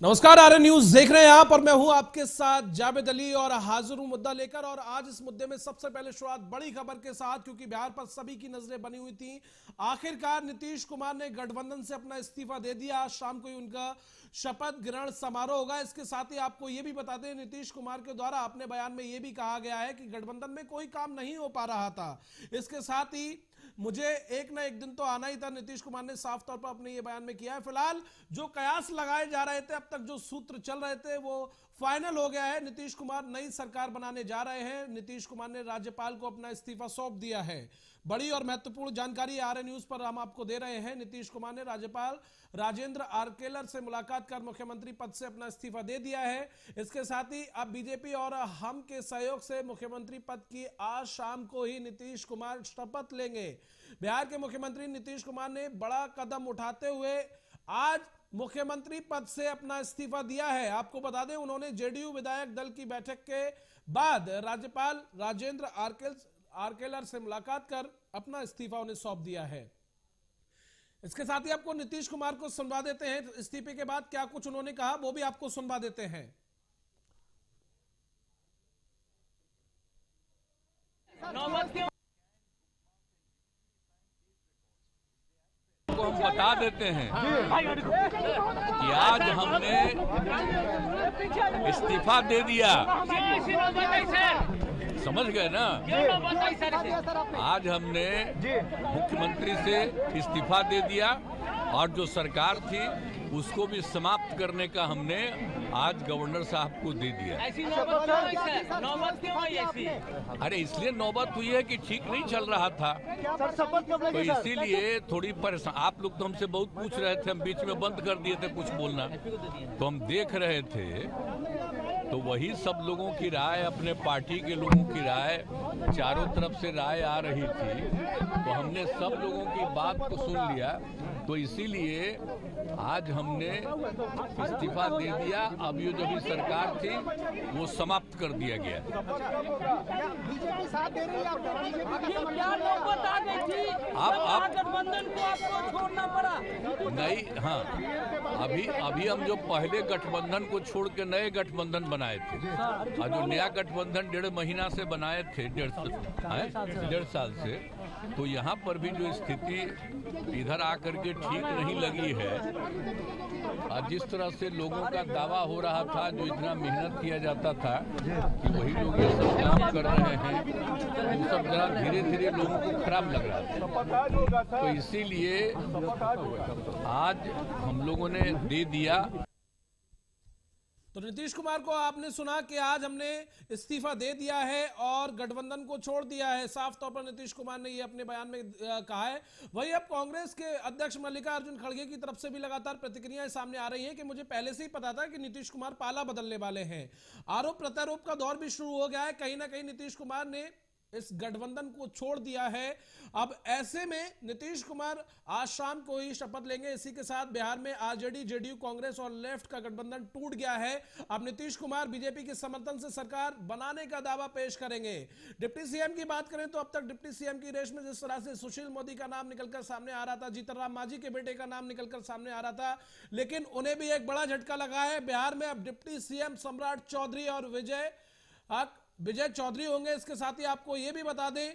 नमस्कार, आर्यन न्यूज देख रहे हैं आप और मैं हूं आपके साथ जावेद अली और हाजिर हूं मुद्दा लेकर। और आज इस मुद्दे में सबसे पहले शुरुआत बड़ी खबर के साथ, क्योंकि बिहार पर सभी की नजरें बनी हुई थी। आखिरकार नीतीश कुमार ने गठबंधन से अपना इस्तीफा दे दिया। आज शाम को ही उनका शपथ ग्रहण समारोह होगा। इसके साथ ही आपको यह भी बता दें, नीतीश कुमार के द्वारा अपने बयान में यह भी कहा गया है कि गठबंधन में कोई काम नहीं हो पा रहा था। इसके साथ ही मुझे एक ना एक दिन तो आना ही था, नीतीश कुमार ने साफ तौर पर अपने ये बयान में किया है। फिलहाल जो कयास लगाए जा रहे थे, अब तक जो सूत्र चल रहे थे, वो फाइनल हो गया है। नीतीश कुमार नई सरकार बनाने जा रहे हैं। नीतीश कुमार ने राज्यपाल को अपना इस्तीफा सौंप दिया है। बड़ी और महत्वपूर्ण जानकारी आर्यन न्यूज पर हम आपको दे रहे हैं। नीतीश कुमार ने राज्यपाल राजेंद्र आर्केलर से मुलाकात कर मुख्यमंत्री पद से अपना इस्तीफा दे दिया है। इसके साथ ही अब बीजेपी और हम के सहयोग से मुख्यमंत्री पद की आज शाम को ही नीतीश कुमार शपथ लेंगे। बिहार के मुख्यमंत्री नीतीश कुमार ने बड़ा कदम उठाते हुए आज मुख्यमंत्री पद से अपना इस्तीफा दिया है। आपको बता दें, उन्होंने जेडीयू विधायक दल की बैठक के बाद राज्यपाल राजेंद्र आर्केलर से मुलाकात कर अपना इस्तीफा उन्हें सौंप दिया है। इसके साथ ही आपको नीतीश कुमार को सुनवा देते हैं, इस्तीफे के बाद क्या कुछ उन्होंने कहा वो भी आपको सुनवा देते हैं। हम बता देते हैं कि आज हमने इस्तीफा दे दिया। समझ गए ना? आज हमने मुख्यमंत्री से इस्तीफा दे दिया और जो सरकार थी उसको भी समाप्त करने का हमने आज गवर्नर साहब को दे दिया। ऐसी नौबत क्यों आई ऐसी? अरे इसलिए नौबत हुई है कि ठीक नहीं चल रहा था, तो इसीलिए थोड़ी परेशान। आप लोग तो हमसे बहुत पूछ रहे थे, हम बीच में बंद कर दिए थे कुछ बोलना, तो हम देख रहे थे तो वही सब लोगों की राय, अपने पार्टी के लोगों की राय, चारों तरफ से राय आ रही थी, तो हमने सब लोगों की बात को सुन लिया। तो इसीलिए आज हमने इस्तीफा दे दिया। अब ये जो भी सरकार थी वो समाप्त कर दिया गया। आप गठबंधन को आपको छोड़ना पड़ा? नहीं, हाँ, अभी हम जो पहले गठबंधन को छोड़ के नए गठबंधन बनाए थे, और जो नया गठबंधन 1.5 महीना से बनाए थे, 1.5 साल से, तो यहाँ पर भी जो स्थिति इधर आकर के ठीक नहीं लगी है, और जिस तरह से लोगों का दावा हो रहा था, जो इतना मेहनत किया जाता था कि वही लोग ये सब काम कर रहे हैं, वो सब जरा धीरे धीरे लोगों को खराब लग रहा था। तो इसीलिए आज हम लोगों ने दे दिया। तो नीतीश कुमार को आपने सुना कि आज हमने इस्तीफा दे दिया है और गठबंधन को छोड़ दिया है। साफ तौर पर नीतीश कुमार ने ये अपने बयान में कहा है। वहीं अब कांग्रेस के अध्यक्ष मल्लिकार्जुन खड़गे की तरफ से भी लगातार प्रतिक्रियाएं सामने आ रही हैं कि मुझे पहले से ही पता था कि नीतीश कुमार पाला बदलने वाले हैं। आरोप प्रत्यारोप का दौर भी शुरू हो गया है। कहीं ना कहीं नीतीश कुमार ने इस गठबंधन को छोड़ दिया है। अब ऐसे में नीतीश कुमार आज शाम को ही शपथ लेंगे। इसी के साथ बिहार में आरजेडी, जेडीयू, कांग्रेस और लेफ्ट का गठबंधन टूट गया है। अब नीतीश कुमार बीजेपी के समर्थन से सरकार बनाने का दावा पेश करेंगे। डिप्टी सीएम की बात करें तो अब तक डिप्टी सीएम की रेस में जिस तरह से सुशील मोदी का नाम निकलकर सामने आ रहा था, जीतन राम मांझी के बेटे का नाम निकलकर सामने आ रहा था, लेकिन उन्हें भी एक बड़ा झटका लगा है। बिहार में अब डिप्टी सीएम सम्राट चौधरी और विजय चौधरी होंगे। इसके साथ ही आपको यह भी बता दें,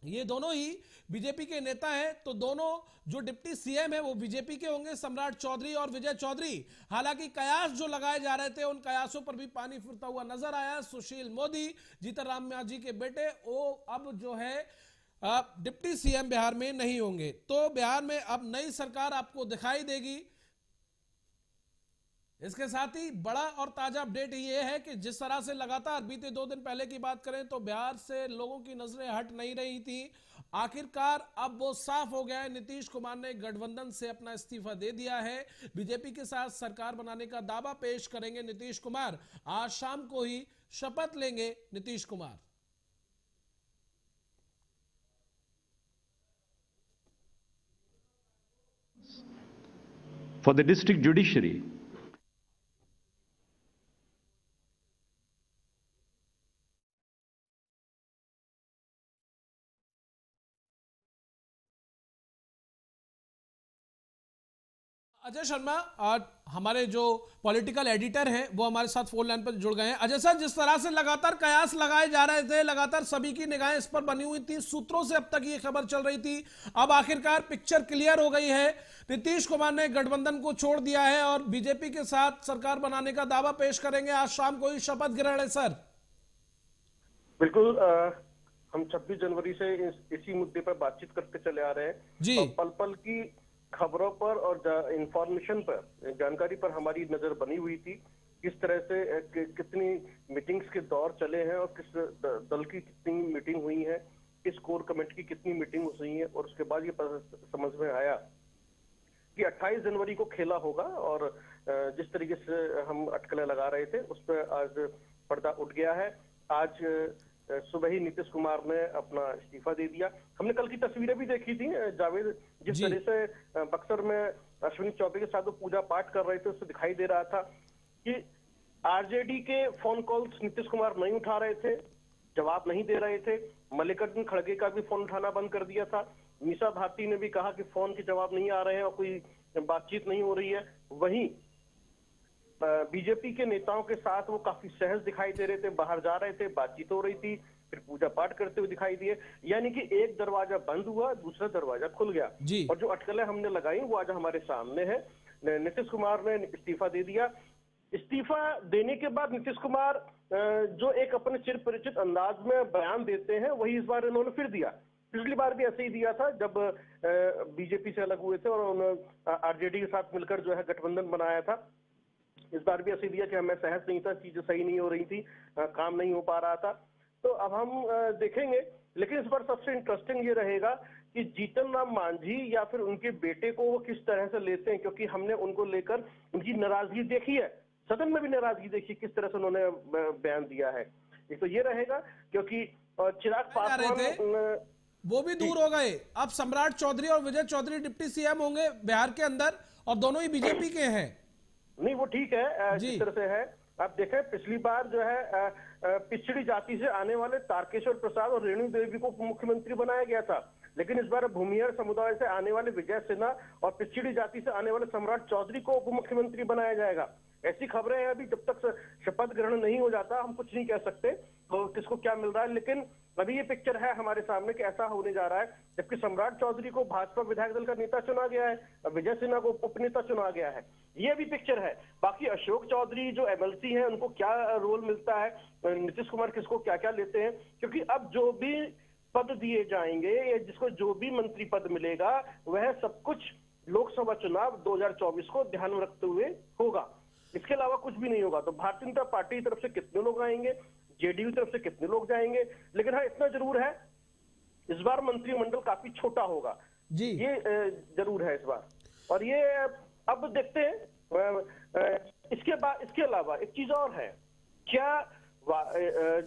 ये दोनों ही बीजेपी के नेता हैं, तो दोनों जो डिप्टी सीएम है वो बीजेपी के होंगे, सम्राट चौधरी और विजय चौधरी। हालांकि कयास जो लगाए जा रहे थे, उन कयासों पर भी पानी फिरता हुआ नजर आया। सुशील मोदी, जीतन राम मांझी के बेटे, वो अब जो है डिप्टी सीएम बिहार में नहीं होंगे। तो बिहार में अब नई सरकार आपको दिखाई देगी। इसके साथ ही बड़ा और ताजा अपडेट ये है कि जिस तरह से लगातार बीते 2 दिन पहले की बात करें तो बिहार से लोगों की नजरें हट नहीं रही थी, आखिरकार अब वो साफ हो गया है। नीतीश कुमार ने गठबंधन से अपना इस्तीफा दे दिया है। बीजेपी के साथ सरकार बनाने का दावा पेश करेंगे नीतीश कुमार। आज शाम को ही शपथ लेंगे Nitish Kumar. For the district judiciary, Ajay Sharma आज हमारे जो पॉलिटिकल एडिटर हैं वो हमारे साथ फोन लाइन पर जुड़ गए हैं। अजय सर, जिस तरह से लगातार कयास लगाए जा रहे थे, लगातार सभी की निगाहें इस पर बनी हुई थी, सूत्रों से अब तक ये खबर चल रही थी, अब आखिरकार पिक्चर क्लियर हो गई है। नीतीश कुमार ने गठबंधन को छोड़ दिया है और बीजेपी के साथ सरकार बनाने का दावा पेश करेंगे। आज शाम को ही शपथ ग्रहण है सर। बिल्कुल, हम 26 जनवरी से इसी मुद्दे पर बातचीत करते चले आ रहे हैं जी। और पल पल की खबरों पर और इंफॉर्मेशन पर, जानकारी पर हमारी नजर बनी हुई थी। किस तरह से कितनी मीटिंग्स के दौर चले हैं और किस दल की कितनी मीटिंग हुई है, किस कोर कमेटी की कितनी मीटिंग हुई है, और उसके बाद ये समझ में आया कि 28 जनवरी को खेला होगा। और जिस तरीके से हम अटकलें लगा रहे थे उस पर आज पर्दा उठ गया है। आज सुबह ही नीतीश कुमार ने अपना इस्तीफा दे दिया। हमने कल की तस्वीरें भी देखी थी, जावेद जिस तरह से बक्सर में अश्विनी चौबे के साथ वो पूजा पाठ कर रहे थे, उससे दिखाई दे रहा था कि आरजेडी के फोन कॉल्स नीतीश कुमार नहीं उठा रहे थे, जवाब नहीं दे रहे थे। मल्लिकार्जुन खड़गे का भी फोन उठाना बंद कर दिया था। मीसा भारती ने भी कहा कि फोन के जवाब नहीं आ रहे हैं और कोई बातचीत नहीं हो रही है। वहीं बीजेपी के नेताओं के साथ वो काफी सहज दिखाई दे रहे थे, बाहर जा रहे थे, बातचीत हो रही थी, फिर पूजा पाठ करते हुए दिखाई दिए। यानी कि एक दरवाजा बंद हुआ, दूसरा दरवाजा खुल गया। और जो अटकलें हमने लगाई वो आज हमारे सामने है। नीतीश कुमार ने इस्तीफा दे दिया। इस्तीफा देने के बाद नीतीश कुमार जो एक अपने चिर परिचित अंदाज में बयान देते हैं, वही इस बार इन्होंने फिर दिया। पिछली बार भी ऐसे ही दिया था जब बीजेपी से अलग हुए थे और उन्होंने आरजेडी के साथ मिलकर जो है गठबंधन बनाया था। इस बार भी ऐसे दिया कि मैं सहज नहीं था, चीजें सही नहीं हो रही थी, काम नहीं हो पा रहा था। तो अब हम देखेंगे, लेकिन इस बार सबसे इंटरेस्टिंग ये रहेगा कि जीतन राम मांझी या फिर उनके बेटे को वो किस तरह से लेते हैं, क्योंकि हमने उनको लेकर उनकी नाराजगी देखी है, सदन में भी नाराजगी देखी, किस तरह से उन्होंने बयान दिया है। एक तो ये रहेगा, क्योंकि चिराग पासवान वो भी दूर हो गए। अब सम्राट चौधरी और विजय चौधरी डिप्टी सीएम होंगे बिहार के अंदर और दोनों ही बीजेपी के हैं। नहीं, वो ठीक है जिस तरह से है। आप देखें, पिछली बार जो है पिछड़ी जाति से आने वाले तारकेश्वर प्रसाद और रेणु देवी को मुख्यमंत्री बनाया गया था, लेकिन इस बार भूमिहर समुदाय से आने वाले विजय सिन्हा और पिछड़ी जाति से आने वाले सम्राट चौधरी को उप मुख्यमंत्री बनाया जाएगा। ऐसी खबरें हैं। अभी जब तक शपथ ग्रहण नहीं हो जाता हम कुछ नहीं कह सकते तो किसको क्या मिल रहा है, लेकिन अभी ये पिक्चर है हमारे सामने कि ऐसा होने जा रहा है। जबकि सम्राट चौधरी को भाजपा विधायक दल का नेता चुना गया है और विजय सिन्हा को उपनेता चुना गया है, ये भी पिक्चर है। बाकी अशोक चौधरी जो एमएलसी हैं, उनको क्या रोल मिलता है, नीतीश कुमार किसको क्या क्या लेते हैं, क्योंकि अब जो भी पद दिए जाएंगे या जिसको जो भी मंत्री पद मिलेगा वह सब कुछ लोकसभा चुनाव 2024 को ध्यान में रखते हुए होगा। इसके अलावा कुछ भी नहीं होगा। तो भारतीय जनता पार्टी की तरफ से कितने लोग आएंगे, जेडीयू की तरफ से कितने लोग जाएंगे, लेकिन हाँ इतना जरूर है इस बार मंत्रिमंडल काफी छोटा होगा जी, ये जरूर है इस बार। और ये अब देखते हैं। इसके अलावा एक चीज और है, क्या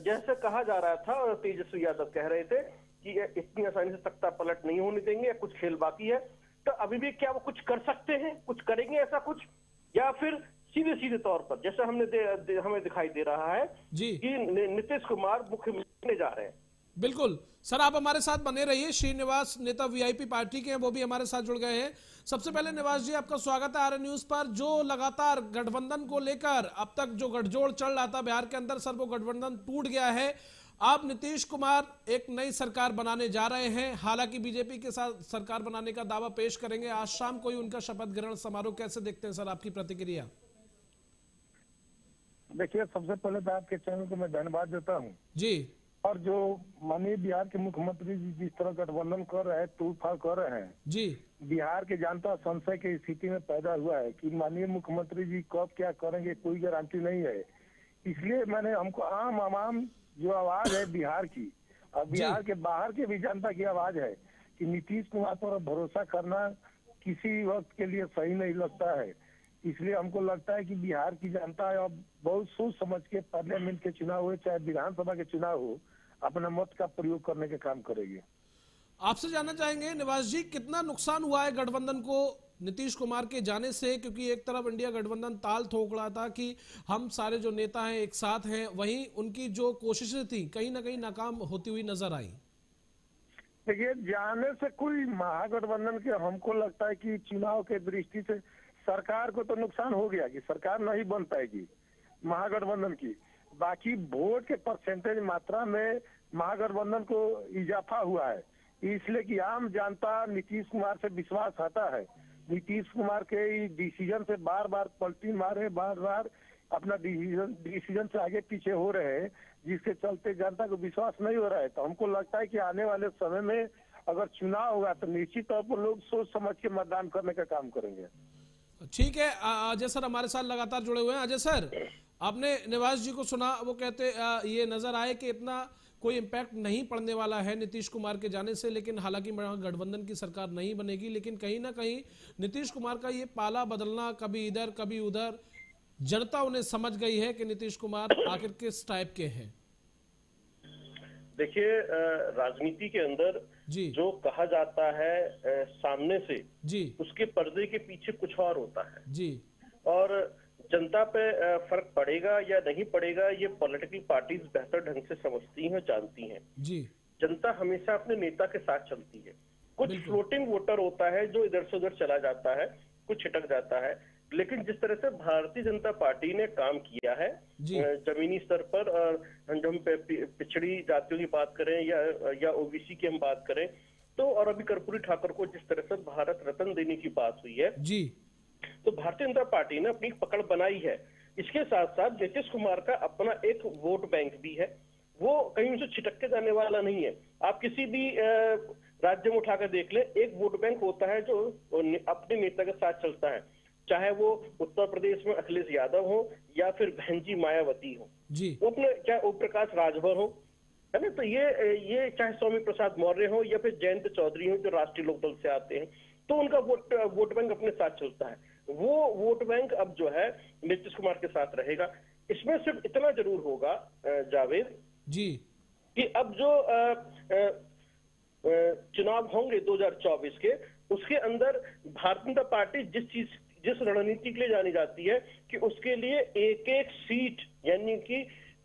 जैसे कहा जा रहा था और तेजस्वी यादव कह रहे थे कि इतनी आसानी से तख्ता पलट नहीं होने देंगे या कुछ खेल बाकी है, तो अभी भी क्या वो कुछ कर सकते हैं, कुछ करेंगे ऐसा कुछ, या फिर सीधे सीधे तौर पर जैसे हमें दिखाई दे रहा है जी कि नीतीश कुमार मुख्यमंत्री बनने जा रहे हैं। बिल्कुल सर, आप हमारे साथ बने रहिए। श्रीनिवास नेता वीआईपी पार्टी के हैं, वो भी हमारे साथ जुड़ गए हैं। सबसे पहले निवास जी, आपका स्वागत है आरएन न्यूज पर। जो लगातार गठबंधन को लेकर अब तक जो गठजोड़ चल रहा था बिहार के अंदर, सर वो गठबंधन टूट गया है। आप नीतीश कुमार एक नई सरकार बनाने जा रहे हैं, हालांकि बीजेपी के साथ सरकार बनाने का दावा पेश करेंगे। आज शाम को ही उनका शपथ ग्रहण समारोह, कैसे देखते हैं सर, आपकी प्रतिक्रिया? देखिए, सबसे पहले तो आपके चैनल को मैं धन्यवाद देता हूँ जी। और जो माननीय बिहार के मुख्यमंत्री जी जिस तरह गठबंधन कर रहे हैं, तूफान कर रहे हैं जी, बिहार के जनता संशय की स्थिति में पैदा हुआ है कि माननीय मुख्यमंत्री जी कब क्या करेंगे, कोई गारंटी नहीं है। इसलिए हमको आम जो आवाज है बिहार की और बिहार के बाहर के भी जनता की आवाज है कि नीतीश कुमार पर भरोसा करना किसी वक्त के लिए सही नहीं लगता है। इसलिए हमको लगता है कि बिहार की जनता अब बहुत सोच समझ के पार्लियामेंट के चुनाव हो चाहे विधानसभा के चुनाव हो, अपना मत का प्रयोग करने के काम करेगी। आपसे जानना चाहेंगे निवास जी, कितना नुकसान हुआ है गठबंधन को नीतीश कुमार के जाने से? क्योंकि एक तरफ इंडिया गठबंधन ताल ठोक रहा था कि हम सारे जो नेता हैं एक साथ हैं, वहीं उनकी जो कोशिशें थी कहीं ना कहीं नाकाम होती हुई नजर आई। देखिए, जाने से कोई महागठबंधन के हमको लगता है कि चुनाव के दृष्टि से सरकार को तो नुकसान हो गया कि सरकार नहीं बन पाएगी महागठबंधन की। बाकी वोट के परसेंटेज मात्रा में महागठबंधन को इजाफा हुआ है, इसलिए कि आम जनता नीतीश कुमार से विश्वास हटा है। नीतीश कुमार के डिसीजन से बार बार पलटी मारे, बार बार अपना डिसीजन से आगे पीछे हो रहे हैं, जिसके चलते जनता को विश्वास नहीं हो रहा है। तो हमको लगता है कि आने वाले समय में अगर चुनाव होगा तो निश्चित तौर पर लोग सोच समझ के मतदान करने का काम करेंगे। ठीक है, अजय सर हमारे साथ लगातार जुड़े हुए हैं। अजय सर, आपने निवास जी को सुना, वो कहते ये नजर आए कि इतना कोई इम्पैक्ट नहीं पड़ने वाला है नीतीश कुमार के जाने से, लेकिन हालांकि गठबंधन की सरकार नहीं बनेगी, लेकिन कहीं ना कहीं नीतीश कुमार का ये पाला बदलना, कभी इधर कभी उधर, जनता उन्हें समझ गई है कि नीतीश कुमार आखिर किस टाइप के हैं। देखिए, राजनीति के अंदर जो कहा जाता है सामने से जी, उसके पर्दे के पीछे कुछ और होता है जी। और जनता पे फर्क पड़ेगा या नहीं पड़ेगा, ये पॉलिटिकल पार्टीज बेहतर ढंग से समझती हैं, जानती हैं जी। जनता हमेशा अपने नेता के साथ चलती है। कुछ फ्लोटिंग वोटर होता है जो इधर से उधर चला जाता है, कुछ छिटक जाता है, लेकिन जिस तरह से भारतीय जनता पार्टी ने काम किया है जमीनी स्तर पर, जो हम पिछड़ी जातियों की बात करें या ओबीसी की हम बात करें तो, और अभी कर्पूरी ठाकुर को जिस तरह से भारत रत्न देने की बात हुई है जी, तो भारतीय जनता पार्टी ने अपनी पकड़ बनाई है। इसके साथ साथ नीतीश कुमार का अपना एक वोट बैंक भी है, वो कहीं से छिटक के जाने वाला नहीं है। आप किसी भी राज्य में उठाकर देख ले, एक वोट बैंक होता है जो अपने नेता के साथ चलता है, चाहे वो उत्तर प्रदेश में अखिलेश यादव हो या फिर बहन जी मायावती हो जी, अपने चाहे ओम प्रकाश राजभर हो, है ना, तो ये चाहे स्वामी प्रसाद मौर्य हो या फिर जयंत चौधरी हो जो राष्ट्रीय लोकदल से आते हैं, तो उनका वोट बैंक अपने साथ चलता है। वो वोट बैंक अब जो है नीतीश कुमार के साथ रहेगा। इसमें सिर्फ इतना जरूर होगा जावेद जी कि अब जो चुनाव होंगे 2024 के, उसके अंदर भारतीय जनता पार्टी जिस रणनीति के लिए जानी जाती है कि उसके लिए एक एक सीट यानी कि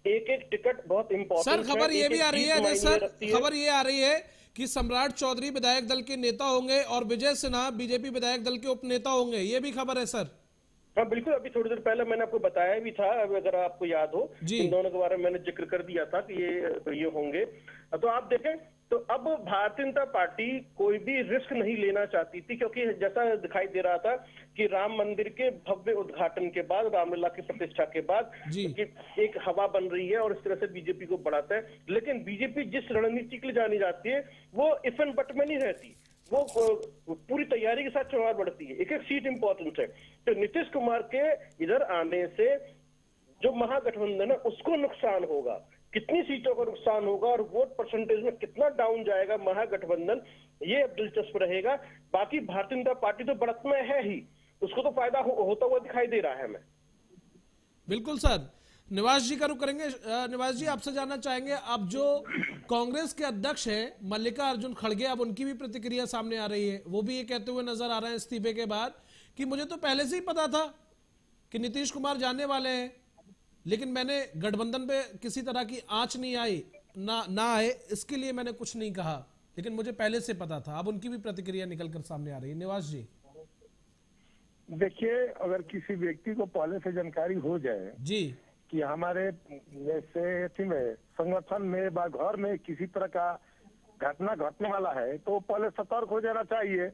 एक एक टिकट बहुत इंपॉर्टेंट है। सर खबर ये भी आ रही है, सर खबर ये आ रही है कि सम्राट चौधरी विधायक दल के नेता होंगे और विजय सिन्हा बीजेपी विधायक दल के उपनेता होंगे, ये भी खबर है सर। हाँ बिल्कुल, अभी थोड़ी देर पहले मैंने आपको बताया भी था, अगर आपको याद हो, इन दोनों के बारे में मैंने जिक्र कर दिया था कि ये होंगे। तो आप देखें तो अब भारतीय जनता पार्टी कोई भी रिस्क नहीं लेना चाहती थी, क्योंकि जैसा दिखाई दे रहा था कि राम मंदिर के भव्य उद्घाटन के बाद, रामलला की प्रतिष्ठा के बाद कि एक हवा बन रही है और इस तरह से बीजेपी को बढ़ाता है। लेकिन बीजेपी जिस रणनीति के लिए जानी जाती है वो इफ एंड बट में नहीं रहती, वो पूरी तैयारी के साथ चुनाव बढ़ती है, एक एक सीट इंपॉर्टेंट है। तो नीतीश कुमार के इधर आने से जो महागठबंधन है उसको नुकसान होगा, कितनी सीटों का नुकसान होगा और वोट परसेंटेज में कितना डाउन जाएगा महागठबंधन, ये अब दिलचस्प रहेगा। बाकी भारतीय जनता पार्टी तो बढ़त में है ही, उसको तो फायदा होता हुआ दिखाई दे रहा है हमें। बिल्कुल सर, निवास जी का रुख करेंगे। निवास जी, आपसे जानना चाहेंगे, अब जो कांग्रेस के अध्यक्ष हैं मल्लिकार्जुन खड़गे, अब उनकी भी प्रतिक्रिया सामने आ रही है। वो भी ये कहते हुए नजर आ रहे हैं इस्तीफे के बाद कि मुझे तो पहले से ही पता था कि नीतीश कुमार जाने वाले हैं, लेकिन मैंने गठबंधन पे किसी तरह की आंच नहीं आई ना आए, इसके लिए मैंने कुछ नहीं कहा, लेकिन मुझे पहले से पता था। अब उनकी भी प्रतिक्रिया निकलकर सामने आ रही है। निवास जी, देखिए, अगर किसी व्यक्ति को पहले से जानकारी हो जाए जी कि हमारे जैसे में संगठन में व घर में किसी तरह का घटना घटने वाला है, तो पहले सतर्क हो जाना चाहिए।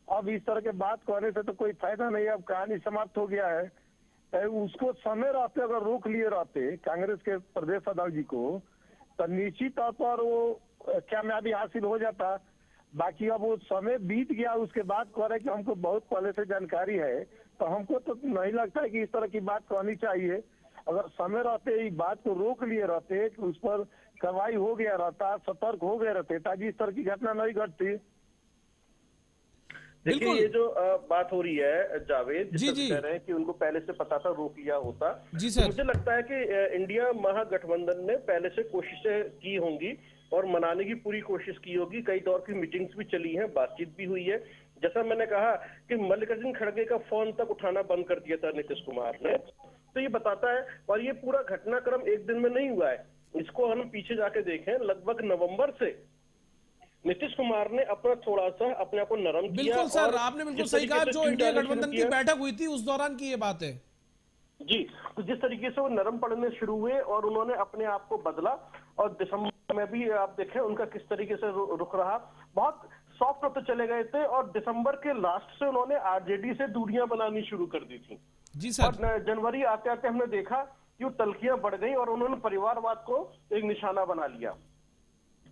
अब इस तरह के बात कहने से तो कोई फायदा नहीं, अब कहानी समाप्त हो गया है। उसको समय रहते अगर रोक लिए रहते कांग्रेस के प्रदेश अध्यक्ष जी को, तो निश्चित तौर पर वो कामयाबी हासिल हो जाता। बाकी अब वो समय बीत गया, उसके बाद कह रहे कि हमको बहुत पहले से जानकारी है, तो हमको तो नहीं लगता है कि इस तरह की बात कहनी चाहिए। अगर समय रहते इस बात को रोक लिए रहते कि उस पर कार्रवाई हो गया रहता, सतर्क हो गए रहते, ताकि इस तरह की घटना नहीं घटती। देखिए, ये जो बात हो रही है जावेद, जी कह रहे हैं कि उनको पहले से पता था, रोक लिया होता जी सर। मुझे लगता है कि इंडिया महागठबंधन ने पहले से कोशिशें की होंगी और मनाने की पूरी कोशिश की होगी। कई दौर की मीटिंग्स भी चली हैं, बातचीत भी हुई है। जैसा मैंने कहा कि मल्लिकार्जुन खड़गे का फोन तक उठाना बंद कर दिया था नीतीश कुमार ने, तो ये बताता है। और ये पूरा घटनाक्रम एक दिन में नहीं हुआ है, इसको हम पीछे जाके देखें, लगभग नवंबर से नीतीश कुमार ने अपना थोड़ा सा अपने आप को नरम किया। बिल्कुल सर, आपने बिल्कुल सही कहा, जो इंडिया गठबंधन की बैठक हुई थी उस दौरान की ये बात है जी। तो जिस तरीके से वो नरम पड़ने शुरू हुए और उन्होंने अपने आप को बदला, और दिसंबर में भी आप देखें उनका किस तरीके से रुख रहा, बहुत सॉफ्ट होते चले गए थे, और दिसंबर के लास्ट से उन्होंने आरजेडी से दूरियां बनानी शुरू कर दी थी जी सर। और जनवरी आते आते हमने देखा कि वो तल्खियां बढ़ गई और उन्होंने परिवारवाद को एक निशाना बना लिया।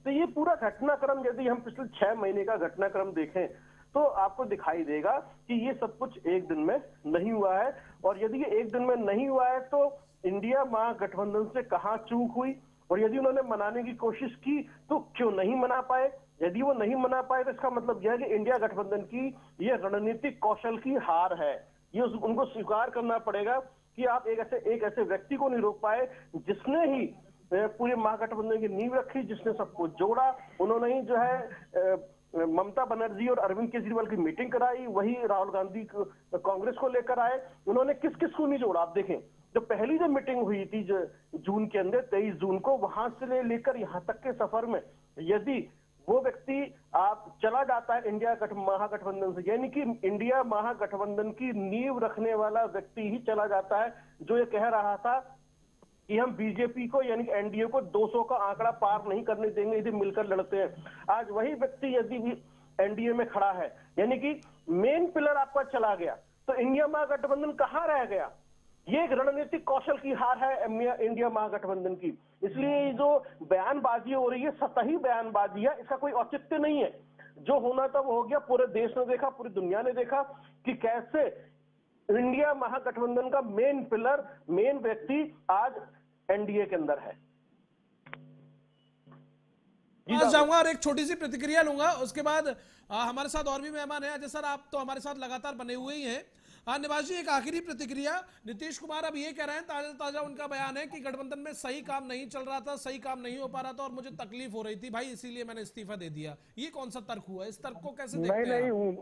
तो ये पूरा घटनाक्रम यदि हम पिछले 6 महीने का घटनाक्रम देखें तो आपको दिखाई देगा कि ये सब कुछ एक दिन में नहीं हुआ है, और यदि ये एक दिन में नहीं हुआ है तो इंडिया महागठबंधन से कहां चूक हुई, और यदि उन्होंने मनाने की कोशिश की तो क्यों नहीं मना पाए। यदि वो नहीं मना पाए तो इसका मतलब यह है कि इंडिया गठबंधन की ये रणनीतिक कौशल की हार है। ये उनको स्वीकार करना पड़ेगा कि आप एक ऐसे व्यक्ति को नहीं रोक पाए जिसने ही पूरे महागठबंधन की नींव रखी, जिसने सबको जोड़ा। उन्होंने ही जो है ममता बनर्जी और अरविंद केजरीवाल की मीटिंग कराई, वही राहुल गांधी कांग्रेस को लेकर आए। उन्होंने किस किस को नहीं जोड़ा। आप देखें जो पहली जो मीटिंग हुई थी जो जून के अंदर 23 जून को, वहां से लेकर यहां तक के सफर में यदि वो व्यक्ति आप चला जाता है इंडिया महागठबंधन से, यानी कि इंडिया महागठबंधन की नींव रखने वाला व्यक्ति ही चला जाता है, जो ये कह रहा था कि हम बीजेपी को यानी कि एनडीए को 200 का आंकड़ा पार नहीं करने देंगे यदि मिलकर लड़ते हैं। आज वही व्यक्ति यदि भी एनडीए में खड़ा है, यानी कि मेन पिलर आपका चला गया, तो इंडिया महागठबंधन कहां रह गया। ये एक रणनीतिक कौशल की हार है इंडिया महागठबंधन की। इसलिए जो बयानबाजी हो रही है सतही बयानबाजी है, इसका कोई औचित्य नहीं है। जो होना था वो हो गया। पूरे देश ने देखा, पूरी दुनिया ने देखा कि कैसे इंडिया महागठबंधन का मेन पिलर, मेन व्यक्ति आज एनडीए के अंदर है। जाऊंगा और एक छोटी सी प्रतिक्रिया लूंगा, उसके बाद हमारे साथ और भी मेहमान हैं। अजय सर, आप तो हमारे साथ लगातार बने हुए ही हैं। निवास जी, एक आखिरी प्रतिक्रिया। नीतीश कुमार अब ये कह रहे हैं, ताजा ताजा उनका बयान है कि गठबंधन में सही काम नहीं चल रहा था, सही काम नहीं हो पा रहा था और मुझे तकलीफ हो रही थी भाई, इसीलिए मैंने इस्तीफा दे दिया। ये कौन सा तर्क हुआ? इस तर्क को कैसे देखते हैं? नहीं,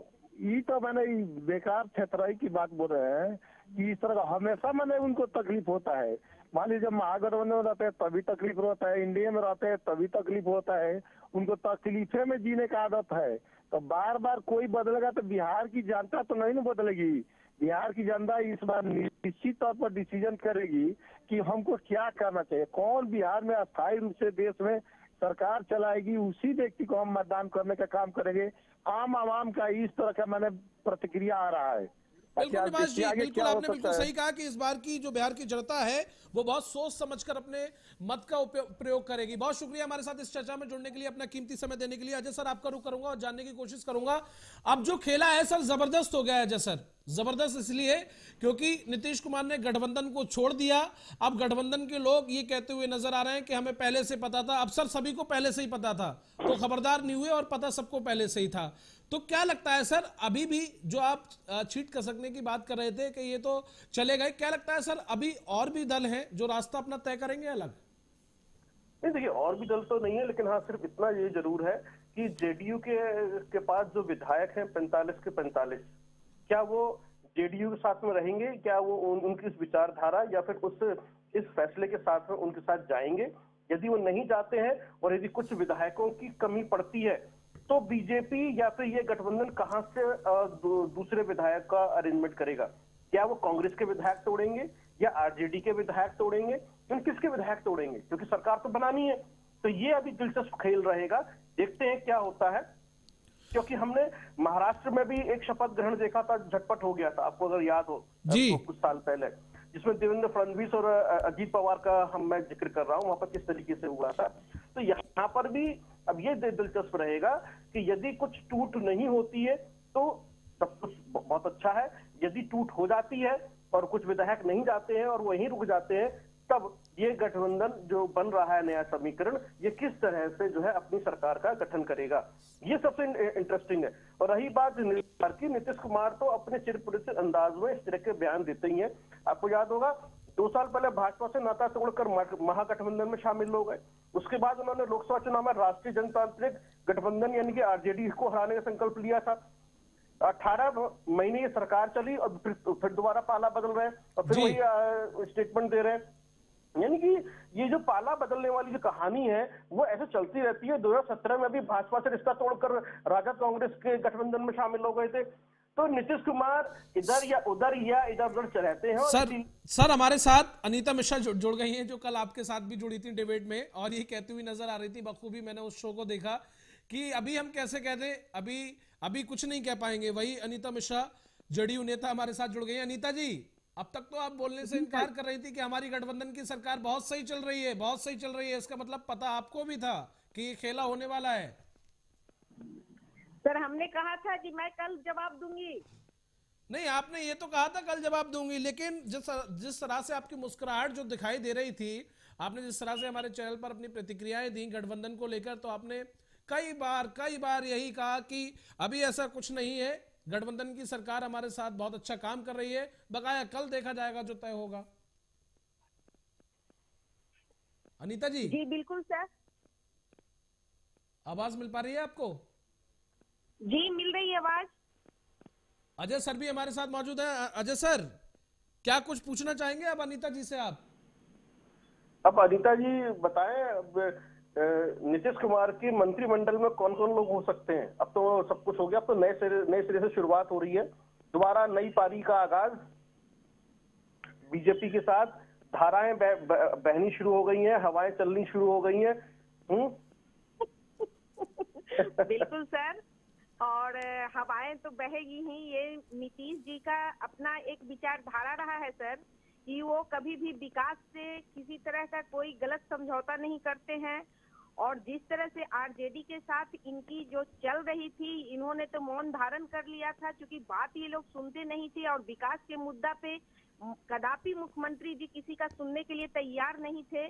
ये तो मैंने बेकार छेतराई की बात बोल रहे हैं कि इस तरह हमेशा मैंने उनको तकलीफ होता है। मान लीजिए जब महागठबंधन में रहते हैं तभी तकलीफ होता है, इंडिया में रहते हैं तभी तकलीफ होता है। उनको तकलीफे में जीने का आदत है। तो बार बार कोई बदलेगा तो बिहार की जनता तो नहीं ना बदलेगी। बिहार की जनता इस बार निश्चित तौर पर डिसीजन करेगी कि हमको क्या करना चाहिए, कौन बिहार में अस्थायी रूप से देश में सरकार चलाएगी, उसी व्यक्ति को हम मतदान करने का काम करेंगे। आम आवाम का इस तरह का मैंने प्रतिक्रिया आ रहा है। बिल्कुल निवास जी, बिल्कुल आपने बिल्कुल सही कहा कि इस बार की जो बिहार की जनता है वो बहुत सोच समझकर अपने मत का प्रयोग करेगी। बहुत शुक्रिया हमारे साथ इस चर्चा में जुड़ने के लिए, अपना कीमती समय देने के लिए। अजय सर, आपका रुख करूंगा और जानने की कोशिश करूंगा, अब जो खेला है सर जबरदस्त हो गया है। अजय सर, जबरदस्त इसलिए क्योंकि नीतीश कुमार ने गठबंधन को छोड़ दिया। अब गठबंधन के लोग ये कहते हुए नजर आ रहे हैं कि हमें पहले से पता था। अब सर सभी को पहले से ही पता था, तो खबरदार नहीं हुए और पता सबको पहले से ही था। तो क्या लगता है सर, अभी भी जो आप छीट कर सकने की बात कर रहे थे कि ये तो चले गए, क्या लगता है सर अभी और भी दल हैं जो रास्ता अपना तय करेंगे अलग? नहीं देखिए, और भी दल तो नहीं है, लेकिन हाँ सिर्फ इतना ये जरूर है कि जेडीयू के पास जो विधायक हैं 45 के 45, क्या वो जेडीयू के साथ में रहेंगे, क्या वो उनकी इस विचारधारा या फिर इस फैसले के साथ में उनके साथ जाएंगे। यदि वो नहीं जाते हैं और यदि कुछ विधायकों की कमी पड़ती है तो बीजेपी या फिर ये गठबंधन कहां से दूसरे विधायक का अरेंजमेंट करेगा। क्या वो कांग्रेस के विधायक तोड़ेंगे या आरजेडी के विधायक तोड़ेंगे, किसके विधायक तोड़ेंगे, क्योंकि सरकार तो बनानी है। तो ये अभी दिलचस्प खेल रहेगा, देखते हैं क्या होता है। क्योंकि हमने महाराष्ट्र में भी एक शपथ ग्रहण देखा था, झटपट हो गया था, आपको अगर याद हो तो कुछ साल पहले, जिसमें देवेंद्र फडणवीस और अजीत पवार का मैं जिक्र कर रहा हूं, वहां पर किस तरीके से हुआ था। तो यहाँ पर भी अब ये दिलचस्प रहेगा कि यदि कुछ टूट नहीं होती है तो सब कुछ बहुत अच्छा है, यदि टूट हो जाती है और कुछ विधायक नहीं जाते हैं और वहीं रुक जाते हैं, तब ये गठबंधन जो बन रहा है नया समीकरण, ये किस तरह से जो है अपनी सरकार का गठन करेगा, ये सबसे इंटरेस्टिंग है। और रही बात नीतीश कुमार तो अपने चिरपुरुष अंदाज में इस तरह के बयान देते ही हैं। आपको याद होगा 2 साल पहले भाजपा से नाता तोड़कर महागठबंधन में शामिल हो गए। उसके बाद उन्होंने लोकसभा चुनाव में राष्ट्रीय जनतांत्रिक गठबंधन यानी कि आरजेडी को हराने का संकल्प लिया था। 18 महीने ये सरकार चली और फिर दोबारा पाला बदल रहे हैं और फिर वही स्टेटमेंट दे रहे हैं। यानी कि ये जो पाला बदलने वाली जो कहानी है वो ऐसे चलती रहती है। 2017 में भी भाजपा से रिश्ता तोड़कर राजद कांग्रेस के गठबंधन में शामिल हो गए थे। तो नीतीश कुमार इधर या उधर रहते हैं। सर हमारे साथ अनीता मिश्रा जुड़ गई हैं, जो कल आपके साथ भी जुड़ी थी डिबेट में, और ये कहती हुई नजर आ रही थी बखूबी। मैंने उस शो को देखा कि अभी हम कैसे कह दें, अभी कुछ नहीं कह पाएंगे। वही अनीता मिश्रा जदयू नेता हमारे साथ जुड़ गई हैं। अनीता जी, अब तक तो आप बोलने से इनकार कर रही थी कि हमारी गठबंधन की सरकार बहुत सही चल रही है, बहुत सही चल रही है। इसका मतलब पता आपको भी था कि ये खेला होने वाला है। सर हमने कहा था कि मैं कल जवाब दूंगी। नहीं, आपने ये तो कहा था कल जवाब दूंगी, लेकिन जिस तरह से आपकी मुस्कुराहट जो दिखाई दे रही थी, आपने जिस तरह से हमारे चैनल पर अपनी प्रतिक्रियाएं दी गठबंधन को लेकर, तो आपने कई बार यही कहा कि अभी ऐसा कुछ नहीं है, गठबंधन की सरकार हमारे साथ बहुत अच्छा काम कर रही है, बकाया कल देखा जाएगा जो तय होगा। अनीता जी। जी बिल्कुल सर। आवाज मिल पा रही है आपको? जी मिल रही है आवाज। अजय सर भी हमारे साथ मौजूद है। अजय सर, क्या कुछ पूछना चाहेंगे अब अनीता जी से आप? अब अनीता जी बताएं, नीतीश कुमार की मंत्रिमंडल में कौन कौन लोग हो सकते हैं? अब तो सब कुछ हो गया, अब तो नए सिरे से शुरुआत हो रही है, दोबारा नई पारी का आगाज बीजेपी के साथ। धाराएं बहनी शुरू हो गई हैं, हवाएं चलनी शुरू हो गई हैं। बिल्कुल सर, और हवाएं तो बहेगी ही। ये नीतीश जी का अपना एक विचारधारा रहा है सर, कि वो कभी भी विकास से किसी तरह का कोई गलत समझौता नहीं करते हैं। और जिस तरह से आरजेडी के साथ इनकी जो चल रही थी, इन्होंने तो मौन धारण कर लिया था, क्योंकि बात ये लोग सुनते नहीं थे। और विकास के मुद्दा पे कदापि मुख्यमंत्री जी किसी का सुनने के लिए तैयार नहीं थे,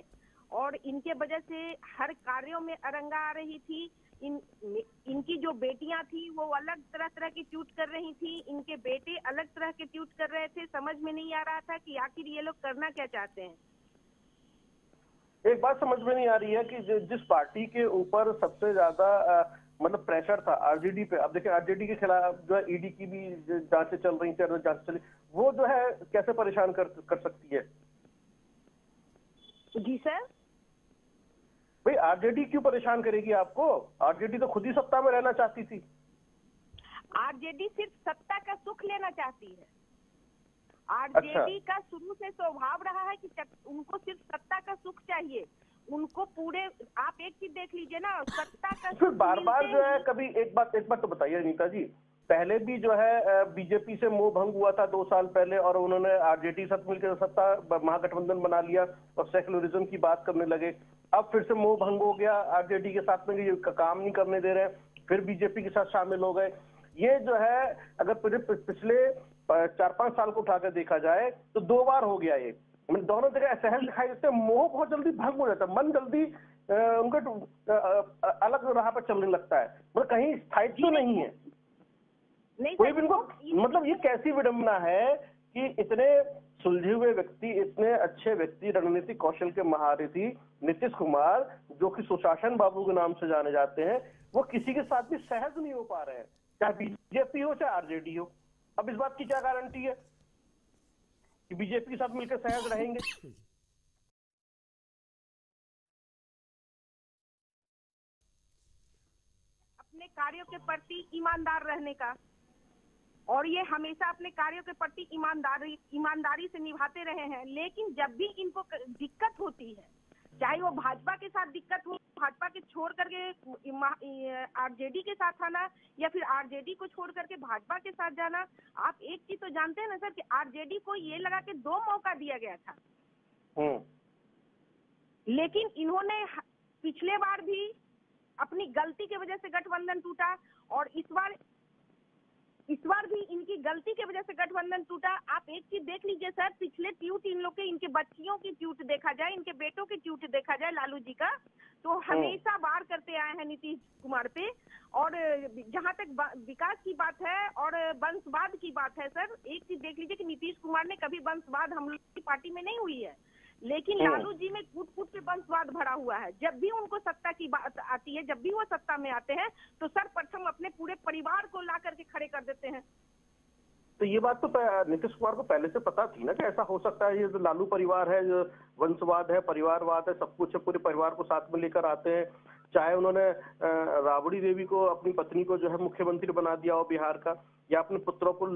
और इनके वजह से हर कार्यों में अरंगा आ रही थी। इनकी जो बेटियां थी वो अलग तरह की ट्वीट कर रही थी, इनके बेटे अलग तरह के ट्वीट कर रहे थे। समझ में नहीं आ रहा था कि आखिर ये लोग करना क्या चाहते हैं। एक बात समझ में नहीं आ रही है कि जिस पार्टी के ऊपर सबसे ज्यादा मतलब प्रेशर था आरजेडी पे, अब देखिए आरजेडी के खिलाफ जो है ईडी की भी जांचें चल रही थी, जांच चली, वो जो है कैसे परेशान कर सकती है? जी सर। भाई आरजेडी क्यों परेशान करेगी आपको? आरजेडी तो खुद ही सत्ता में रहना चाहती थी। आरजेडी सिर्फ सत्ता का सुख लेना चाहती है। आरजेडी का शुरू से स्वभाव रहा है कि उनको सिर्फ सत्ता का सुख चाहिए। उनको पूरे, आप एक चीज देख लीजिए ना, सत्ता का फिर बार जो है कभी एक बात तो बताइए अनीता जी, पहले भी जो है बीजेपी से मोह भंग हुआ था 2 साल पहले, और उन्होंने आरजेडी साथ मिलकर सत्ता महागठबंधन बना लिया और सेकुलरिज्म की बात करने लगे। अब फिर से मोह भंग हो गया, आरजेडी के साथ में ये काम नहीं करने दे रहे, फिर बीजेपी के साथ शामिल हो गए। ये जो है अगर पिछले 4-5 साल को उठाकर देखा जाए तो 2 बार हो गया ये। मतलब दोनों जगह असहज दिखाई देते, मोह बहुत जल्दी भंग हो जाता है, मन जल्दी उनका अलग राह पर चलने लगता है, मतलब कहीं स्थायित्व नहीं है कोई भी। मतलब ये कैसी विडंबना है कि इतने सुलझे हुए व्यक्ति, इतने अच्छे व्यक्ति, रणनीतिक कौशल के महारथी नीतीश कुमार, जो कि सुशासन बाबू के नाम से जाने जाते हैं, वो किसी के साथ भी सहज नहीं हो पा रहे हैं, चाहे बीजेपी हो चाहे आरजेडी हो। अब इस बात की क्या गारंटी है कि बीजेपी के साथ मिलकर सहज रहेंगे? अपने कार्यों के प्रति ईमानदार रहने का, और ये हमेशा अपने कार्यों के प्रति ईमानदारी से निभाते रहे हैं। लेकिन जब भी इनको दिक्कत होती है, चाहे वो भाजपा के साथ दिक्कत हो, भाजपा के छोड़ करके आरजेडी के साथ आना, या फिर आरजेडी को छोड़ करके भाजपा के साथ जाना, आप एक चीज तो जानते हैं ना सर, कि आरजेडी को ये लगा के 2 मौका दिया गया था, लेकिन इन्होंने पिछले बार भी अपनी गलती की वजह से गठबंधन टूटा, और इस बार भी इनकी गलती की वजह से गठबंधन टूटा। आप एक चीज देख लीजिए सर, पिछले ट्वीट इन लोग के, इनके बच्चियों की ट्वीट देखा जाए, इनके बेटों की ट्वीट देखा जाए लालू जी का, तो हमेशा वार करते आए हैं नीतीश कुमार पे। और जहां तक विकास की बात है और वंशवाद की बात है सर, एक चीज देख लीजिए कि नीतीश कुमार ने कभी वंशवाद हम लोग की पार्टी में नहीं हुई है, लेकिन लालू जी में कूट के वंशवाद भरा हुआ है। जब भी उनको सत्ता की बात आती है, जब भी वो सत्ता में आते हैं, तो सर्वप्रथम अपने पूरे परिवार को ला करके खड़े कर देते हैं। तो ये बात तो नीतीश कुमार को पहले से पता थी ना कि ऐसा हो सकता है। ये जो लालू परिवार है, जो वंशवाद है, परिवारवाद है, सब कुछ है, पूरे परिवार को साथ में लेकर आते हैं। चाहे उन्होंने राबड़ी देवी को, अपनी पत्नी को जो है मुख्यमंत्री बना दिया हो बिहार का, या अपने पुत्रों को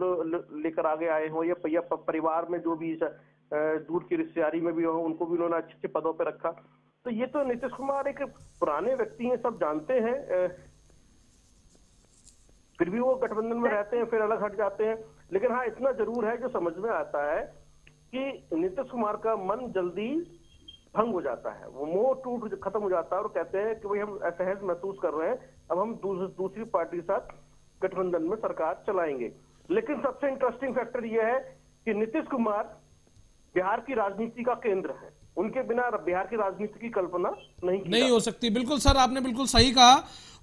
लेकर आगे आए हो, या परिवार में जो भी दूर की रिश्तेदारी में भी हो, उनको भी उन्होंने अच्छे पदों पर रखा। तो ये तो नीतीश कुमार एक पुराने व्यक्ति हैं, सब जानते हैं, फिर भी वो गठबंधन में रहते हैं, फिर अलग हट जाते हैं। लेकिन हाँ, इतना जरूर है जो समझ में आता है कि नीतीश कुमार का मन जल्दी भंग हो जाता है, वो मोह टूट खत्म हो जाता है और कहते हैं कि भाई हम असहज महसूस कर रहे हैं, अब हम दूसरी पार्टी के साथ गठबंधन में सरकार चलाएंगे। लेकिन सबसे इंटरेस्टिंग फैक्टर यह है कि नीतीश कुमार बिहार की राजनीति का केंद्र है, उनके बिना बिहार की राजनीति की कल्पना नहीं हो सकती। बिल्कुल सर, आपने बिल्कुल सही कहा।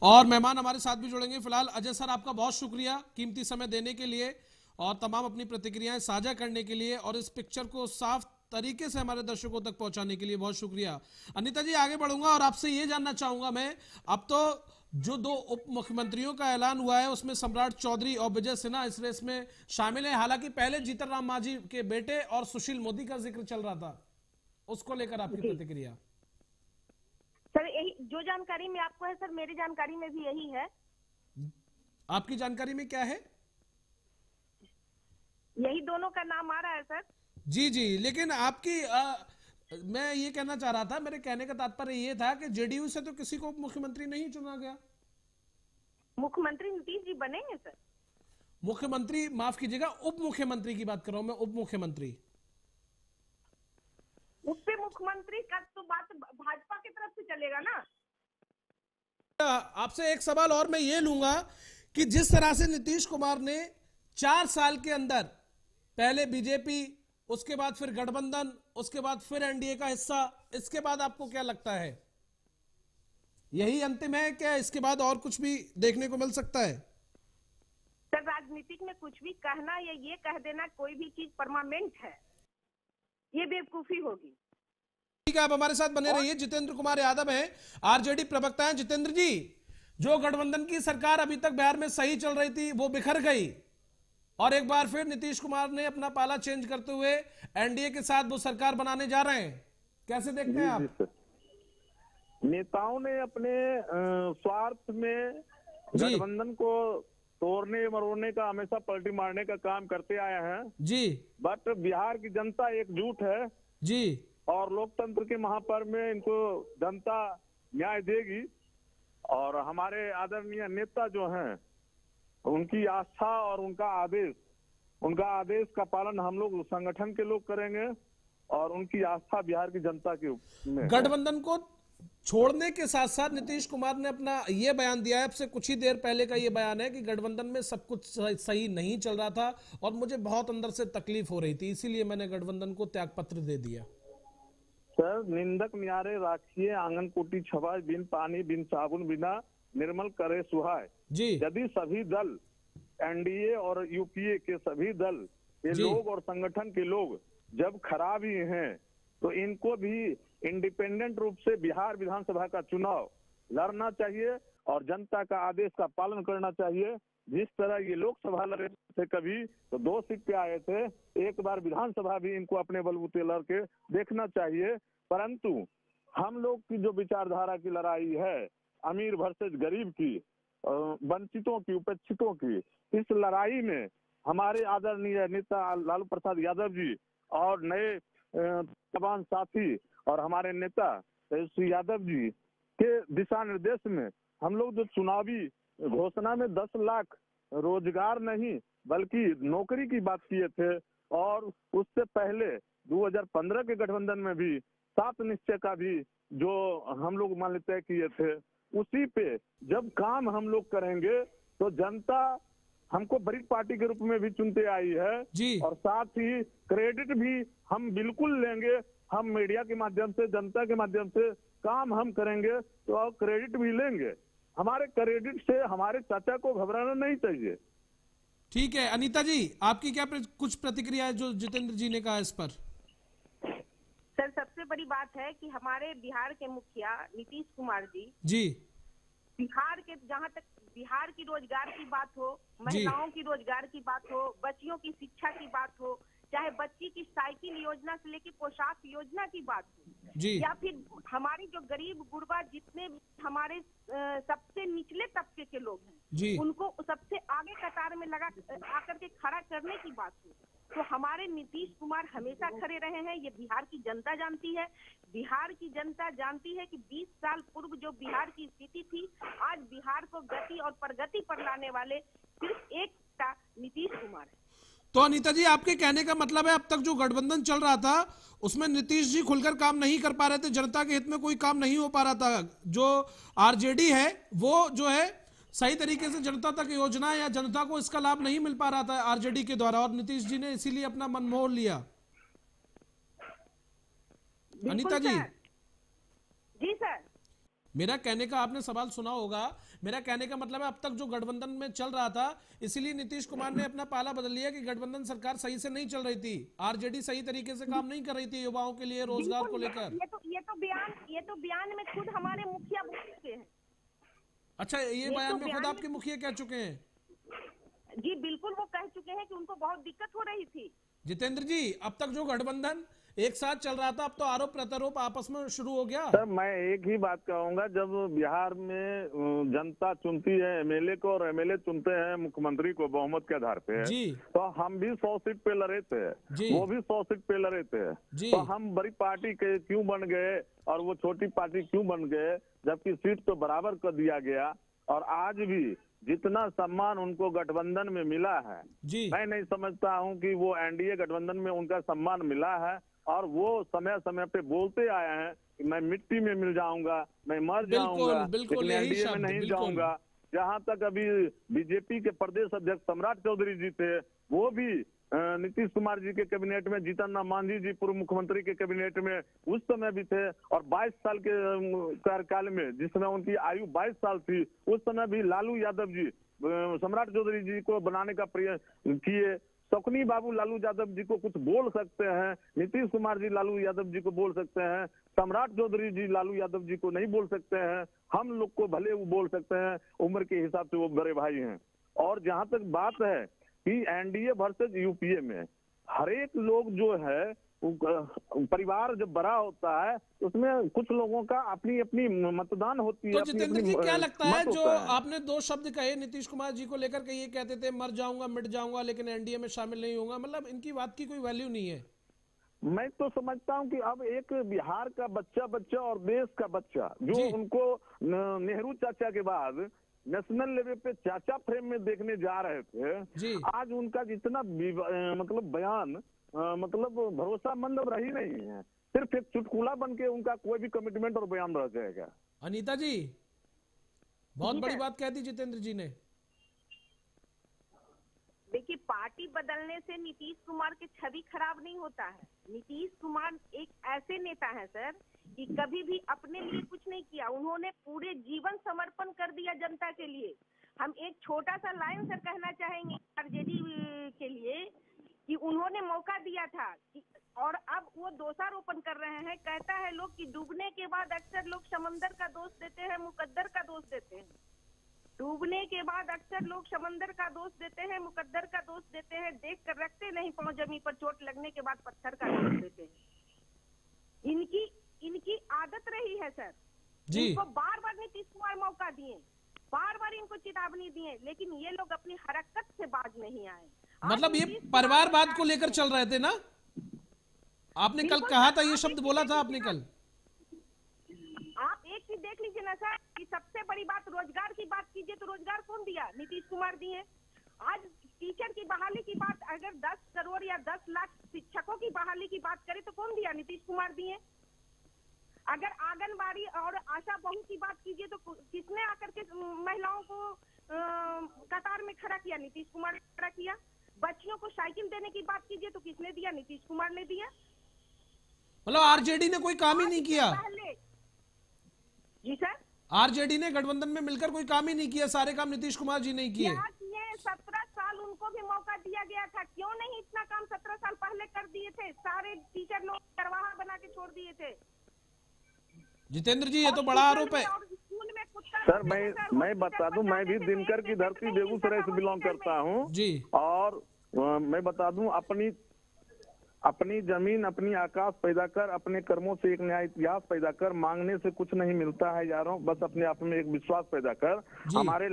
और मेहमान हमारे साथ भी जुड़ेंगे। फिलहाल अजय सर, आपका बहुत शुक्रिया कीमती समय देने के लिए और तमाम अपनी प्रतिक्रियाएं साझा करने के लिए, और इस पिक्चर को साफ तरीके से हमारे दर्शकों तक पहुंचाने के लिए बहुत शुक्रिया। अनीता जी, आगे बढ़ूंगा और आपसे ये जानना चाहूंगा मैं, अब तो जो 2 उप मुख्यमंत्रियों का ऐलान हुआ है उसमें सम्राट चौधरी और विजय सिन्हा इस रेस में शामिल है। हालांकि पहले जीतन राम मांझी के बेटे और सुशील मोदी का जिक्र चल रहा था, उसको लेकर आपकी प्रतिक्रिया? सर, यही जो जानकारी में आपको है सर, मेरी जानकारी में भी यही है। आपकी जानकारी में क्या है? यही दोनों का नाम आ रहा है सर। जी जी, लेकिन आपकी मैं ये कहना चाह रहा था, मेरे कहने का तात्पर्य ये था कि जेडीयू से तो किसी को उप मुख्यमंत्री नहीं चुना गया। मुख्यमंत्री नीतीश जी बनेंगे सर। मुख्यमंत्री, माफ कीजिएगा, उप मुख्यमंत्री की बात कर रहा हूं मैं, उप मुख्यमंत्री। उप मुख्यमंत्री का तो बात भाजपा की तरफ से चलेगा ना। आपसे एक सवाल और मैं ये लूंगा कि जिस तरह से नीतीश कुमार ने 4 साल के अंदर पहले बीजेपी, उसके बाद फिर गठबंधन, उसके बाद फिर एनडीए का हिस्सा, इसके बाद आपको क्या लगता है, यही अंतिम है क्या? इसके बाद और कुछ भी देखने को मिल सकता है? सर, राजनीतिक में कुछ भी कहना या ये कह देना कोई भी चीज परमानेंट है, ये बेवकूफी होगी। ठीक है, आप हमारे साथ बने रहिए। जितेंद्र कुमार यादव हैं, आरजेडी प्रवक्ता हैं। जितेंद्र जी, जो गठबंधन की सरकार अभी तक बिहार में सही चल रही थी वो बिखर गई, और एक बार फिर नीतीश कुमार ने अपना पाला चेंज करते हुए एनडीए के साथ वो सरकार बनाने जा रहे हैं, कैसे देखते हैं आप? नेताओं ने अपने स्वार्थ में गठबंधन को तोड़ने मरोड़ने का, हमेशा पलटी मारने का काम करते आए हैं जी। बट बिहार की जनता एकजुट है जी, और लोकतंत्र के महापर्व में इनको जनता न्याय देगी। और हमारे आदरणीय नेता जो हैं, उनकी आस्था और उनका आदेश का पालन हम लोग संगठन के लोग करेंगे, और उनकी आस्था बिहार की जनता के में। गठबंधन को छोड़ने के साथ साथ नीतीश कुमार ने अपना ये बयान दिया है, अब से कुछ ही देर पहले का ये बयान है कि गठबंधन में सब कुछ सही नहीं चल रहा था और मुझे बहुत अंदर से तकलीफ हो रही थी, इसीलिए मैंने गठबंधन को त्यागपत्र दे दिया। सर, निंदक न्यारे राखिए आंगन कोटी छवाए, बिन पानी बिन साबुन बिना निर्मल करे सुहाय जी। यदि सभी दल, एनडीए और यूपीए के सभी दल, ये लोग और संगठन के लोग जब खराब ही हैं, तो इनको भी इंडिपेंडेंट रूप से बिहार विधानसभा का चुनाव लड़ना चाहिए और जनता का आदेश का पालन करना चाहिए। जिस तरह ये लोकसभा लड़े थे कभी तो 2 सीट पे आए थे, एक बार विधानसभा भी इनको अपने बलबूते लड़के देखना चाहिए। परंतु हम लोग की जो विचारधारा की लड़ाई है, अमीर वर्सेस गरीब की, वंचितों की, उपेक्षितों की, इस लड़ाई में हमारे आदरणीय नेता लालू प्रसाद यादव जी और नए जवान साथी और हमारे नेता श्री यादव जी के दिशा निर्देश में हम लोग जो चुनावी घोषणा में 10 लाख रोजगार नहीं बल्कि नौकरी की बात किए थे, और उससे पहले 2015 के गठबंधन में भी 7 निश्चय का भी जो हम लोग मान लेते हैं किए थे, उसी पे जब काम हम लोग करेंगे तो जनता हमको बड़ी पार्टी के रूप में भी चुनते आई है जी। और साथ ही क्रेडिट भी हम बिल्कुल लेंगे। हम मीडिया के माध्यम से, जनता के माध्यम से काम हम करेंगे तो क्रेडिट भी लेंगे। हमारे क्रेडिट से हमारे चाचा को घबराना नहीं चाहिए। ठीक है, अनीता जी, आपकी क्या कुछ प्रतिक्रिया है जो जितेंद्र जी ने कहा इस पर? सर, सबसे बड़ी बात है कि हमारे बिहार के मुखिया नीतीश कुमार जी बिहार के, जहाँ तक बिहार की रोजगार की बात हो, महिलाओं की रोजगार की बात हो, बच्चियों की शिक्षा की बात हो, चाहे बच्ची की साइकिल योजना से लेकर पोशाक योजना की बात हो, या फिर हमारी जो गरीब गुरबा जितने हमारे सबसे निचले तबके के लोग हैं, उनको सबसे आगे कतार में लगा आकर के खड़ा करने की बात हो, तो हमारे नीतीश कुमार हमेशा खड़े रहे हैं। ये बिहार की जनता जानती है। बिहार की जनता जानती है कि 20 साल पूर्व जो बिहार की स्थिति थी, आज बिहार को गति और प्रगति पर लाने वाले सिर्फ एक नीतीश कुमार है। तो अनीता जी, आपके कहने का मतलब है अब तक जो गठबंधन चल रहा था उसमें नीतीश जी खुलकर काम नहीं कर पा रहे थे, जनता के हित में कोई काम नहीं हो पा रहा था। जो आरजेडी है वो जो है सही तरीके से जनता तक योजना या जनता को इसका लाभ नहीं मिल पा रहा था आरजेडी के द्वारा, और नीतीश जी ने इसीलिए अपना मन मोड़ लिया। अनीता जी। जी सर। मेरा कहने का आपने सवाल सुना होगा। मेरा कहने का मतलब है अब तक जो गठबंधन में चल रहा था, इसीलिए नीतीश कुमार ने अपना पाला बदल लिया कि गठबंधन सरकार सही से नहीं चल रही थी, आरजेडी सही तरीके से काम नहीं कर रही थी युवाओं के लिए रोजगार को लेकर। ये तो बयान में खुद हमारे मुखिया बोल चुके हैं। अच्छा, ये बयान में खुद आपके मुखिया कह चुके हैं? जी बिल्कुल, वो कह चुके हैं कि उनको बहुत दिक्कत हो रही थी। जितेंद्र जी, अब तक जो गठबंधन एक साथ चल रहा था, अब तो आरोप प्रत्यारोप आपस में शुरू हो गया। सर, मैं एक ही बात कहूंगा, जब बिहार में जनता चुनती है एमएलए को और एमएलए चुनते हैं मुख्यमंत्री को बहुमत के आधार पे, तो हम भी 100 सीट पे लड़े थे, वो भी 100 सीट पे लड़े थे, तो हम बड़ी पार्टी के क्यों बन गए और वो छोटी पार्टी क्यों बन गए, जबकि सीट तो बराबर कर दिया गया। और आज भी जितना सम्मान उनको गठबंधन में मिला है, मैं नहीं समझता हूं कि वो एनडीए गठबंधन में उनका सम्मान मिला है। और वो समय समय पे बोलते आए हैं कि मैं मिट्टी में मिल जाऊंगा, मैं मर जाऊंगा, लेकिन एनडीए में नहीं जाऊंगा। जहां तक अभी बीजेपी के प्रदेश अध्यक्ष सम्राट चौधरी जी थे, वो भी नीतीश कुमार जी के कैबिनेट में, जीतन राम मांझी जी पूर्व मुख्यमंत्री के कैबिनेट में उस समय भी थे, और 22 साल के कार्यकाल में जिसमें उनकी आयु 22 साल थी, उस समय भी लालू यादव जी सम्राट चौधरी जी को बनाने का प्रयास किए। शौकनी बाबू लालू यादव जी को कुछ बोल सकते हैं, नीतीश कुमार जी लालू यादव जी को बोल सकते हैं, सम्राट चौधरी जी लालू यादव जी को नहीं बोल सकते हैं। हम लोग को भले वो बोल सकते हैं, उम्र के हिसाब से वो बड़े भाई हैं। और जहां तक बात है कि एनडीए वर्सेज यूपीए में हर एक लोग जो है, परिवार जब बड़ा होता है उसमें कुछ लोगों का अपनी अपनी मतदान होती है। तो जितेंद्र जी, क्या लगता है जो आपने 2 शब्द कहे नीतीश कुमार जी को लेकर के, ये कहते थे मर जाऊंगा मिट जाऊंगा लेकिन एनडीए में शामिल नहीं होऊंगा, मतलब इनकी बात की कोई वैल्यू नहीं है? मैं तो समझता हूं कि अब एक बिहार का बच्चा और देश का बच्चा जो उनको नेहरू चाचा के बाद नेशनल लेवल पे चाचा फ्रेम में देखने जा रहे थे, आज उनका जितना मतलब बयान मतलब भरोसामंद अब रही नहीं है, सिर्फ एक चुटकुला बन के उनका कोई भी कमिटमेंट और बयान रह जाएगा। अनीता जी, बहुत बड़ी बात कह दी जितेंद्र जी ने। देखिए, पार्टी बदलने से नीतीश कुमार की छवि खराब नहीं होता है। नीतीश कुमार एक ऐसे नेता है सर कि कभी भी अपने लिए कुछ नहीं किया, उन्होंने पूरे जीवन समर्पण कर दिया जनता के लिए। हम एक छोटा सा लाइन सर कहना चाहेंगे आरजेडी के लिए कि उन्होंने मौका दिया था और अब वो दोषारोपण कर रहे हैं। कहता है लोग कि डूबने के बाद अक्सर लोग समंदर का दोष देते हैं, मुकद्दर का दोष देते हैं। डूबने के बाद अक्सर लोग समंदर का दोष देते हैं, मुकद्दर का दोष देते हैं, देख कर रखते नहीं, पांव जमीन पर चोट लगने के बाद पत्थर का दोष देते हैं। इनकी आदत रही है सर। इनको बार बार नीतीश कुमार मौका दिए, बार बार इनको चेतावनी दिए, लेकिन ये लोग अपनी हरकत से बाज नहीं आए। मतलब ये परिवारवाद को लेकर चल रहे थे ना? आपने कल कहा था, ये शब्द बोला था आपने कल। आप एक चीज देख लीजिए ना सर, कि सबसे बड़ी बात रोजगार की बात कीजिए तो रोजगार कौन दिया? नीतीश कुमार दिए। आज टीचर की बहाली की बात, अगर 10 करोड़ या 10 लाख शिक्षकों की बहाली की बात करें तो कौन दिया? नीतीश कुमार दिए। अगर आंगनबाड़ी और आशा बहू की बात कीजिए तो किसने आकर के महिलाओं को कतार में खड़ा किया? नीतीश कुमार ने खड़ा किया। बच्चियों को साइकिल देने की बात कीजिए तो किसने दिया? नीतीश कुमार ने दिया। मतलब आरजेडी ने कोई काम ही नहीं किया? जी सर, आरजेडी ने गठबंधन में मिलकर कोई काम ही नहीं किया, सारे काम नीतीश कुमार जी ने किए। 17 साल उनको भी मौका दिया गया था, क्यों नहीं इतना काम 17 साल पहले कर दिए थे? सारे टीचर लोग करवाहा बना के छोड़ दिए थे। जितेंद्र जी, ये तो बड़ा आरोप है। और स्कूल में कुत्ता सर मैं बता दूं, मैं भी दिनकर की धरती बेगूसराय से बिलोंग करता हूं जी। और मैं बता दूं, अपनी जमीन अपनी आकाश पैदा कर, अपने कर्मों से एक नया इतिहास पैदा कर, मांगने से कुछ नहीं मिलता है यारों, बस अपने आप में एक विश्वास पैदा कर। हमारे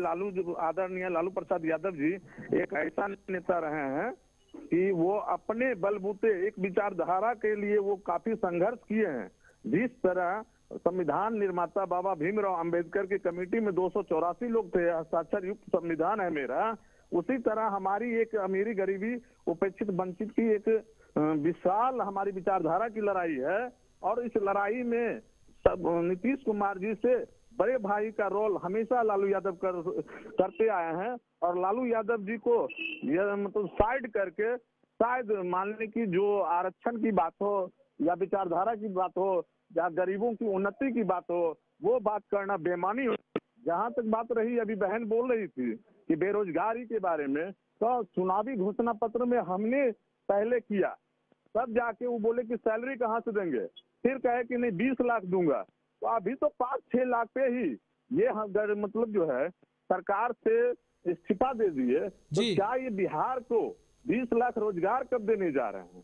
आदरणीय लालू प्रसाद यादव जी एक ऐसा नेता रहे हैं कि वो अपने बलबूते एक विचारधारा के लिए वो काफी संघर्ष किए हैं। जिस तरह संविधान निर्माता बाबा भीमराव अंबेडकर की कमेटी में 284 लोग थे, हस्ताक्षर युक्त संविधान है मेरा, उसी तरह हमारी एक अमीरी गरीबी उपेक्षित वंचित की एक विशाल हमारी विचारधारा की लड़ाई है। और इस लड़ाई में सब नीतीश कुमार जी से बड़े भाई का रोल हमेशा लालू यादव करते आए हैं। और लालू यादव जी को मतलब साइड करके शायद मानने की जो आरक्षण की बात हो या विचारधारा की बात हो या गरीबों की उन्नति की बात हो, वो बात करना बेमानी हो। जहां तक बात रही, अभी बहन बोल रही थी कि बेरोजगारी के बारे में, तो चुनावी घोषणा पत्र में हमने पहले किया, तब जाके वो बोले कि सैलरी कहाँ से देंगे, फिर कहे कि नहीं 20 लाख दूंगा। तो अभी तो 5-6 लाख पे ही ये मतलब जो है सरकार से इस्तीफा दे दिए, तो क्या ये बिहार को 20 लाख रोजगार कब देने जा रहे हैं?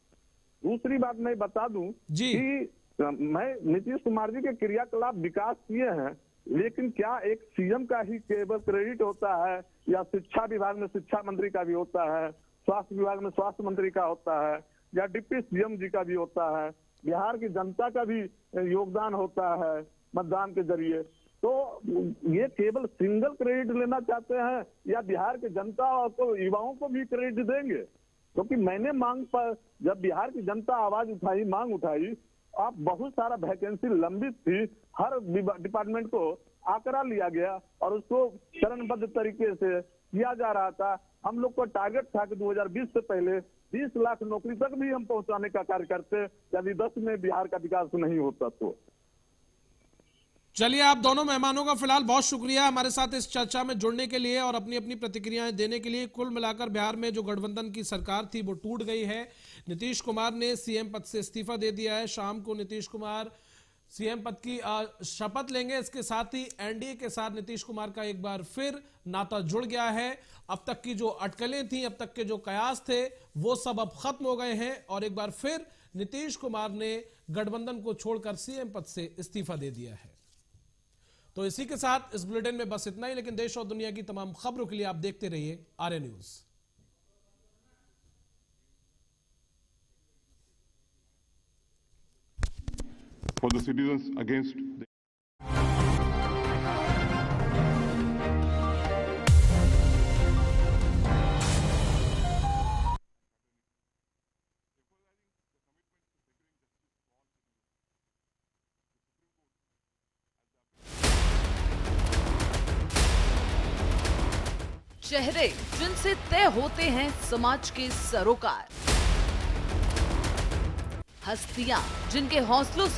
दूसरी बात मैं बता दूं कि मैं नीतीश कुमार जी के क्रियाकलाप विकास किए हैं, लेकिन क्या एक सीएम का ही केवल क्रेडिट होता है या शिक्षा विभाग में शिक्षा मंत्री का भी होता है, स्वास्थ्य विभाग में स्वास्थ्य मंत्री का होता है, या डिप्टी सीएम जी का भी होता है, बिहार की जनता का भी योगदान होता है मतदान के जरिए? तो ये केवल सिंगल क्रेडिट लेना चाहते हैं या बिहार की जनता और युवाओं को भी क्रेडिट देंगे? क्योंकि मैंने मांग पर जब बिहार की जनता आवाज उठाई, मांग उठाई, आप बहुत सारा वैकेंसी लंबित थी, हर डिपार्टमेंट को आंकड़ा लिया गया और उसको चरणबद्ध तरीके से किया जा रहा था। हम लोग को टारगेट था कि 2020 से पहले 20 लाख नौकरी तक भी हम पहुंचाने का कार्य करते, यदि 10 में बिहार का विकास नहीं होता तो। चलिए, आप दोनों मेहमानों का फिलहाल बहुत शुक्रिया हमारे साथ इस चर्चा में जुड़ने के लिए और अपनी अपनी प्रतिक्रियाएं देने के लिए। कुल मिलाकर बिहार में जो गठबंधन की सरकार थी वो टूट गई है। नीतीश कुमार ने सीएम पद से इस्तीफा दे दिया है। शाम को नीतीश कुमार सीएम पद की शपथ लेंगे। इसके साथ ही एनडीए के साथ नीतीश कुमार का एक बार फिर नाता जुड़ गया है। अब तक की जो अटकलें थी, अब तक के जो कयास थे, वो सब अब खत्म हो गए हैं और एक बार फिर नीतीश कुमार ने गठबंधन को छोड़कर सीएम पद से इस्तीफा दे दिया है। तो इसी के साथ इस बुलेटिन में बस इतना ही, लेकिन देश और दुनिया की तमाम खबरों के लिए आप देखते रहिए आर्य news. For the citizens against the चेहरे जिनसे तय होते हैं समाज के सरोकार, हस्तियां जिनके हौसलों से